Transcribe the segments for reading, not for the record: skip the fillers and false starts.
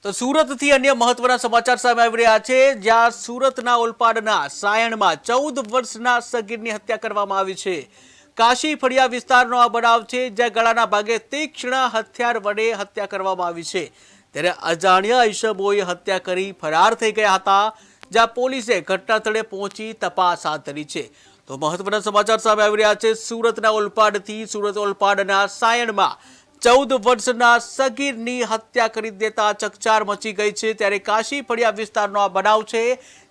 તો સુરતથી અન્ય મહત્વના સમાચાર સામે આવી રહ્યા છે, જ્યાં સુરતના ઓલપાડના સાયણમાં 14 વર્ષના સગીરની હત્યા કરવામાં આવી છે। કાશી ફળિયા વિસ્તારનો આ બનાવ છે, જ્યાં ગળાના ભાગે તીક્ષ્ણ હથિયાર વડે હત્યા કરવામાં આવી છે। ત્યારે અજાણ્યા ઈસમોએ હત્યા કરી ફરાર થઈ ગયા હતા, જ્યાં પોલીસે ઘટનાસ્થળે પહોંચી તપાસ હાથ ધરી છે। તો મહત્વના સમાચાર સામે આવી રહ્યા છે, સુરતના ઓલપાડથી સુરત ઓલપાડના સાયણમાં 14 વર્ષના સગીરની હત્યા કરી દેતા ચકચાર મચી ગઈ છે। ત્યારે કાશી ફળિયા વિસ્તારનો આ બનાવ છે,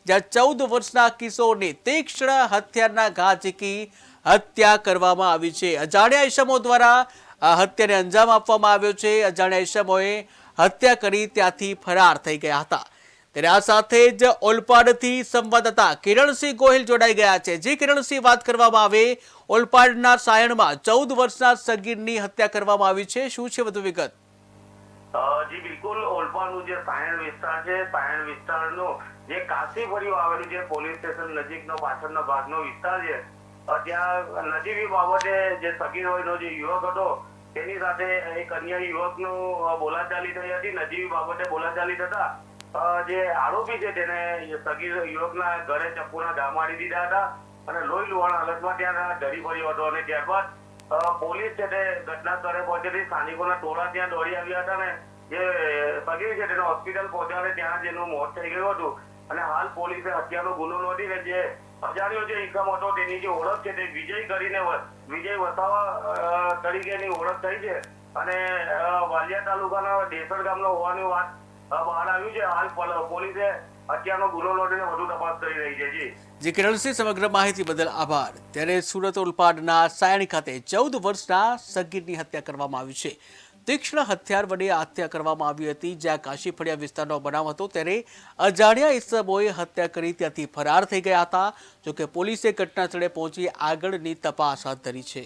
જ્યાં 14 વર્ષના કિશોરની તીક્ષ્ણ હથિયારના ઘા ઝીકી હત્યા કરવામાં આવી છે। અજાણ્યા ઈસમો દ્વારા આ હત્યાને અંજામ આપવામાં આવ્યો છે। અજાણ્યા ઈસમોએ હત્યા કરી ત્યાંથી ફરાર થઈ ગયા હતા। ત્યારે આ સાથે જ ઓલપાડથી સંવાદદાતા કિરણસિંહ ગોહિલ જોડાઈ ગયા છે। જે કિરણસિંહ, વાત કરવામાં આવે, ઓલપાડના સાયણમાં 14 વર્ષના સગીરની હત્યા કરવામાં આવી છે, શું છે વધુ વિગત? જી બિલકુલ, ઓલપાડનું જે સાયણ વિસ્તાર છે, સાયણ વિસ્તારનો જે કાશી ફળિયું આવેલું છે, પોલીસ સ્ટેશન નજીકનો પાછળનો ભાગનો વિસ્તાર છે, ત્યાં નજીવી બાબતે જે સગીર વયનો જે યુવક હતો તેની સાથે એક અન્ય યુવકનું બોલાચાલી થઈ હતી। નજીવી બાબતે બોલાચાલી થતા જે આરોપી છે તેને સગીર યુવકના ઘરે ચપ્પુના ઘા મારી દીધા હતા અને લોહી લુહાણ હાલતમાં ત્યાં ડરી પડ્યો હતો। અને ત્યારબાદ પોલીસ છે તે ઘટના સ્થળે પહોંચેલી, સ્થાનિકોના ટોળા ત્યાં દોડી આવ્યા હતા અને જે સગીર છે તેને હોસ્પિટલ પહોંચાડે ત્યાં જેનું મોત થઈ ગયું હતું। અને હાલ પોલીસે હત્યાનો ગુનો નોંધીને જે અજાણ્યો જે ઇસમ હતો તેની જે ઓળખ છે તે વિજય કરીને વિજય વસાવા તરીકેની ઓળખ થઈ છે અને વાલિયા તાલુકાના દેસર ગામનો હોવાની વાત બહાર આવ્યું છે। હાલ પોલીસે હત્યાનો ગુનો નોંધીને વધુ તપાસ કરી રહી છે। જી કિરણસિંહ, સમગ્ર માહિતી બદલ આભાર। ત્યારે સુરત ઓલપાડના સાયણ ખાતે 14 વર્ષના સગીરની હત્યા કરવામાં આવી છે। તીક્ષ્ણ હથિયાર વડે હત્યા કરવામાં આવી હતી, જ્યાં કાશી ફળિયા વિસ્તારનો બનાવ હતો। ત્યારે અજાણ્યા ઈસમોએ હત્યા કરી ત્યાંથી ફરાર થઈ ગયા હતા। જોકે પોલીસે ઘટનાસ્થળે પહોંચી આગળની તપાસ હાથ ધરી છે।